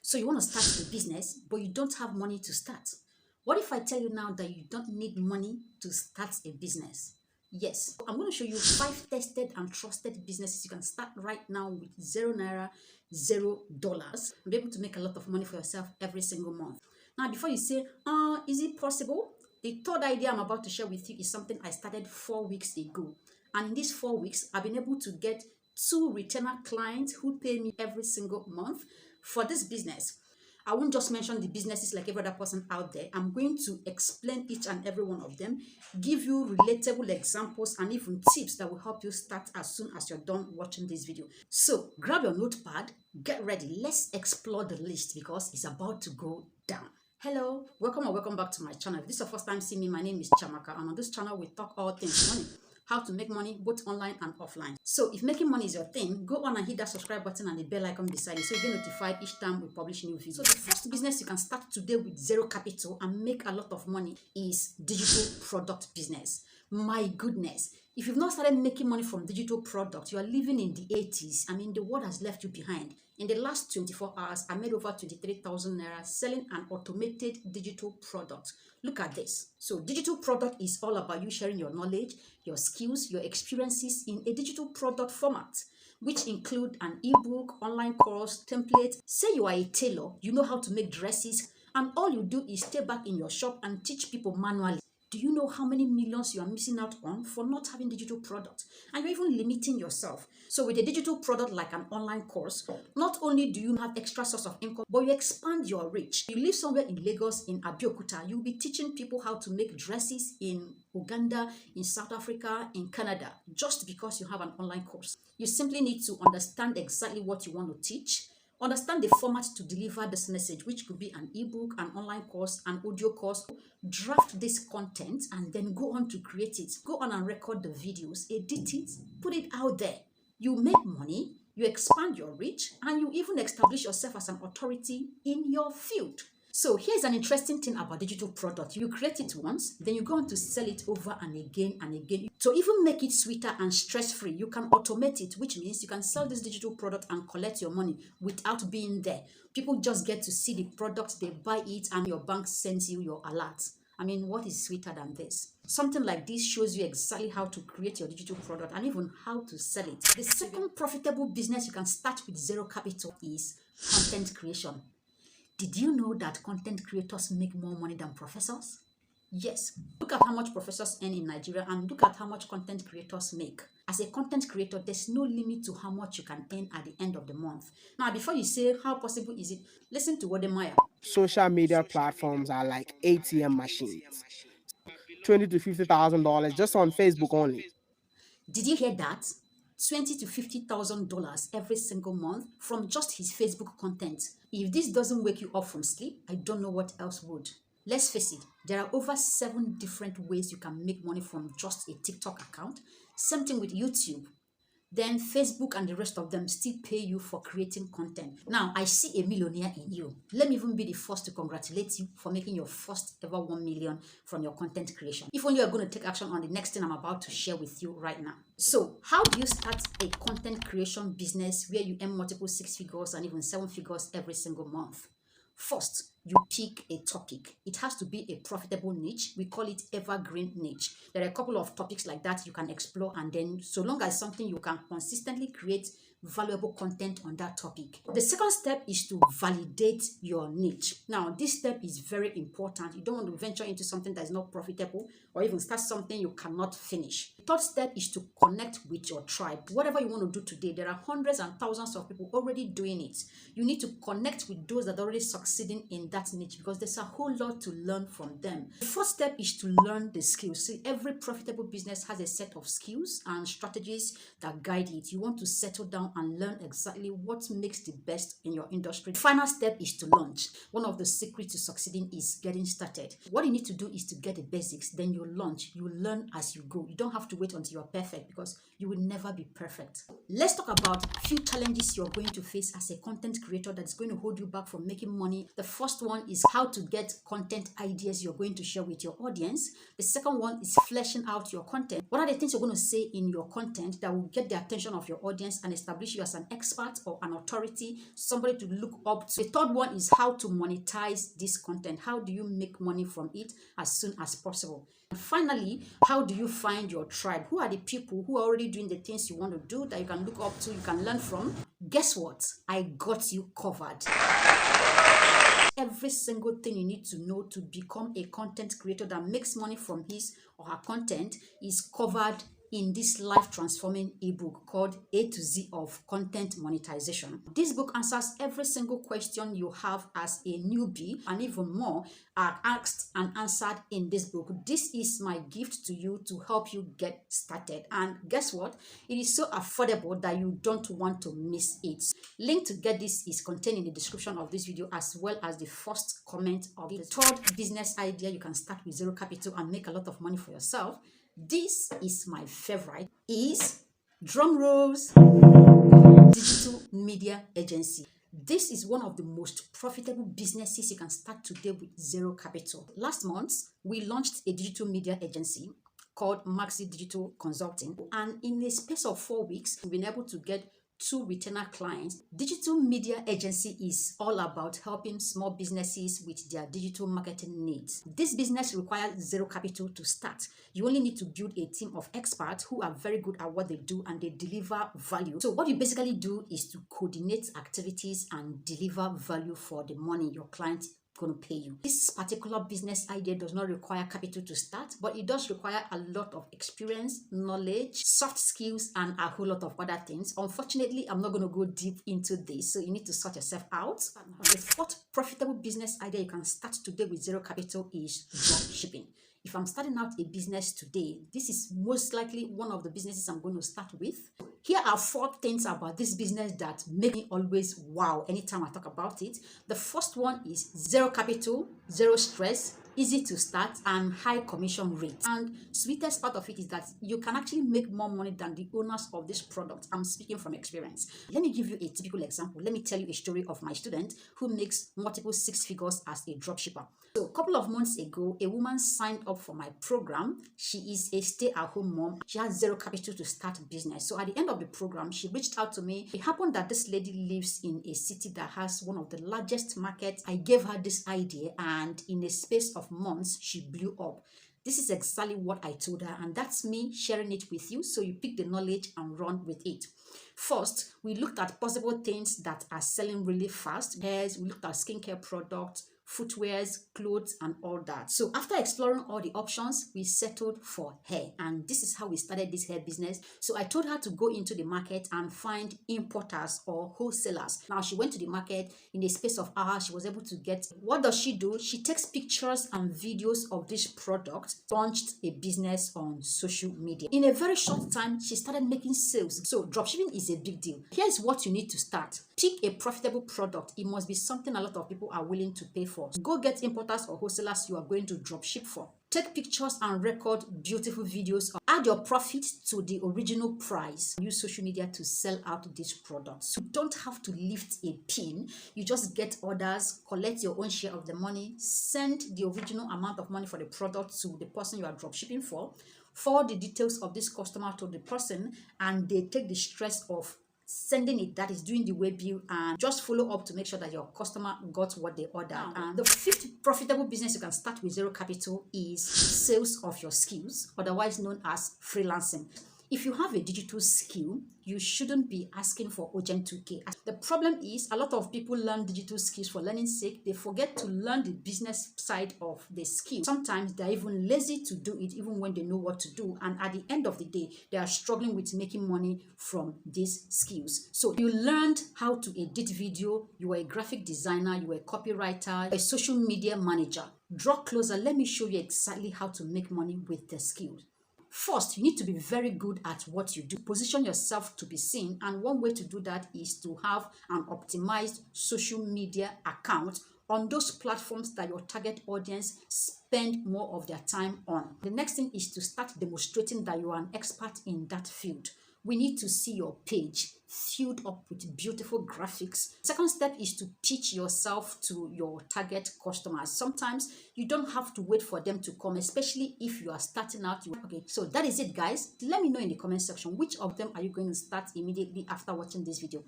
So you want to start a business, but you don't have money to start. What if I tell you now that you don't need money to start a business? Yes, I'm going to show you 5 tested and trusted businesses you can start right now with zero naira, $0, and be able to make a lot of money for yourself every single month. Now, before you say, is it possible? The third idea I'm about to share with you is something I started 4 weeks ago. And in these 4 weeks, I've been able to get 2 retainer clients who pay me every single month for this business. I won't just mention the businesses like every other person out there. I'm going to explain each and every one of them, give you relatable examples and even tips that will help you start as soon as you're done watching this video. So grab your notepad, get ready. Let's explore the list because it's about to go down. Hello, welcome or welcome back to my channel. If this is your first time seeing me, my name is Chamaka, and on this channel we talk all things money, how to make money both online and offline. So if making money is your thing, go on and hit that subscribe button and the bell icon beside it so you get notified each time we publish new videos. So the first business you can start today with zero capital and make a lot of money is digital product business. My goodness, if you've not started making money from digital products, you are living in the 80s. I mean, the world has left you behind. In the last 24 hours, I made over 23,000 naira selling an automated digital product. Look at this. So digital product is all about you sharing your knowledge, your skills, your experiences in a digital product format, which include an ebook, online course, template. Say you are a tailor, you know how to make dresses, and all you do is stay back in your shop and teach people manually. Do you know how many millions you are missing out on for not having digital products? And you're even limiting yourself. So with a digital product like an online course, not only do you have extra source of income, but you expand your reach. You live somewhere in Lagos, in Abeokuta, you'll be teaching people how to make dresses in Uganda, in South Africa, in Canada, just because you have an online course. You simply need to understand exactly what you want to teach, understand the format to deliver this message, which could be an ebook, an online course, an audio course. Draft this content and then go on to create it. Go on and record the videos, edit it, put it out there. You make money, you expand your reach, and you even establish yourself as an authority in your field. So here's an interesting thing about digital product. You create it once, then you go on to sell it over and again and again. To even make it sweeter and stress-free, you can automate it, which means you can sell this digital product and collect your money without being there. People just get to see the product, they buy it, and your bank sends you your alert. I mean, what is sweeter than this? Something like this shows you exactly how to create your digital product and even how to sell it. The second profitable business you can start with zero capital is content creation. Did you know that content creators make more money than professors? Yes. Look at how much professors earn in Nigeria and look at how much content creators make. As a content creator, there's no limit to how much you can earn at the end of the month. Now, before you say how possible is it, listen to Wodemaya. Social media platforms are like ATM machines. $20,000 to $50,000 just on Facebook only. Did you hear that? $20,000 to $50,000 every single month from just his Facebook content. If this doesn't wake you up from sleep, I don't know what else would. Let's face it, there are over 7 different ways you can make money from just a TikTok account. Same thing with YouTube. Then Facebook and the rest of them still pay you for creating content. Now, I see a millionaire in you. Let me even be the first to congratulate you for making your first ever 1 million from your content creation. If only you're going to take action on the next thing I'm about to share with you right now. So, how do you start a content creation business where you earn multiple 6 figures and even 7 figures every single month? First, you pick a topic. It has to be a profitable niche. We call it evergreen niche. There are a couple of topics like that you can explore, and then so long as something you can consistently create valuable content on that topic. The second step is to validate your niche. Now, this step is very important. You don't want to venture into something that is not profitable or even start something you cannot finish. The third step is to connect with your tribe. Whatever you want to do today, there are hundreds and thousands of people already doing it. You need to connect with those that are already succeeding in that niche because there's a whole lot to learn from them. The first step is to learn the skills. See, every profitable business has a set of skills and strategies that guide it. You want to settle down and learn exactly what makes the best in your industry. The final step is to launch. One of the secrets to succeeding is getting started. What you need to do is to get the basics, then you launch. You learn as you go. You don't have to to wait until you're perfect, because you will never be perfect. Let's talk about a few challenges you're going to face as a content creator that's going to hold you back from making money. The first one is how to get content ideas you're going to share with your audience. The second one is fleshing out your content. What are the things you're going to say in your content that will get the attention of your audience and establish you as an expert or an authority, somebody to look up to? The third one is how to monetize this content. How do you make money from it as soon as possible? And finally, how do you find your tribe? Who are the people who are already doing the things you want to do that you can look up to, you can learn from? Guess what? I got you covered. Every single thing you need to know to become a content creator that makes money from his or her content is covered in this life transforming ebook called A to Z of Content Monetization. This book answers every single question you have as a newbie, and even more are asked and answered in this book. This is my gift to you to help you get started. And guess what? It is so affordable that you don't want to miss it. Link to get this is contained in the description of this video, as well as the first comment of the third business idea you can start with zero capital and make a lot of money for yourself. This is my favorite, is drum rolls, digital media agency. This is one of the most profitable businesses you can start today with zero capital. Last month, we launched a digital media agency called Maxi Digital Consulting, and in the space of 4 weeks, we've been able to get 2 retainer clients. Digital media agency is all about helping small businesses with their digital marketing needs. This business requires zero capital to start. You only need to build a team of experts who are very good at what they do and they deliver value. So what you basically do is to coordinate activities and deliver value for the money your client going to pay you. This particular business idea does not require capital to start, but it does require a lot of experience, knowledge, soft skills, and a whole lot of other things. Unfortunately, I'm not going to go deep into this, so you need to sort yourself out. The fourth profitable business idea you can start today with zero capital is drop shipping. If I'm starting out a business today, this is most likely one of the businesses I'm going to start with. Here are 4 things about this business that make me always wow anytime I talk about it. The first one is zero capital, zero stress, easy to start, and high commission rate. And sweetest part of it is that you can actually make more money than the owners of this product. I'm speaking from experience. Let me give you a typical example. Let me tell you a story of my student who makes multiple 6 figures as a dropshipper. So a couple of months ago, a woman signed up for my program. She is a stay-at-home mom. She has zero capital to start a business. So at the end of the program, she reached out to me. It happened that this lady lives in a city that has one of the largest markets. I gave her this idea, and in a space of months, she blew up. This is exactly what I told her, and that's me sharing it with you, so you pick the knowledge and run with it. First, we looked at possible things that are selling really fast. Hairs, we looked at skincare products, footwears, clothes, and all that. So after exploring all the options, we settled for hair, and this is how we started this hair business. So I told her to go into the market and find importers or wholesalers. Now she went to the market. In the space of hours, she was able to get, what does she do? She takes pictures and videos of this product, launched a business on social media. In a very short time, she started making sales. So dropshipping is a big deal. Here's what you need to start. Pick a profitable product. It must be something a lot of people are willing to pay for. Go get importers or wholesalers you are going to drop ship for. Take pictures and record beautiful videos. Add your profit to the original price. Use social media to sell out these products. You don't have to lift a pin. You just get orders, collect your own share of the money, send the original amount of money for the product to the person you are drop shipping for, forward the details of this customer to the person, and they take the stress of sending it, that is doing the way bill, and just follow up to make sure that your customer got what they ordered. And the fifth profitable business you can start with zero capital is sales of your skills, otherwise known as freelancing. If you have a digital skill, you shouldn't be asking for urgent 2K. The problem is a lot of people learn digital skills for learning's sake. They forget to learn the business side of the skill. Sometimes they're even lazy to do it even when they know what to do. And at the end of the day, they are struggling with making money from these skills. So you learned how to edit video. You were a graphic designer. You were a copywriter, a social media manager. Draw closer. Let me show you exactly how to make money with the skills. First, you need to be very good at what you do. Position yourself to be seen, and one way to do that is to have an optimized social media account on those platforms that your target audience spend more of their time on. The next thing is to start demonstrating that you are an expert in that field. We need to see your page filled up with beautiful graphics. Second step is to pitch yourself to your target customers. Sometimes you don't have to wait for them to come, especially if you are starting out. Okay, so that is it, guys. Let me know in the comment section which of them are you going to start immediately after watching this video.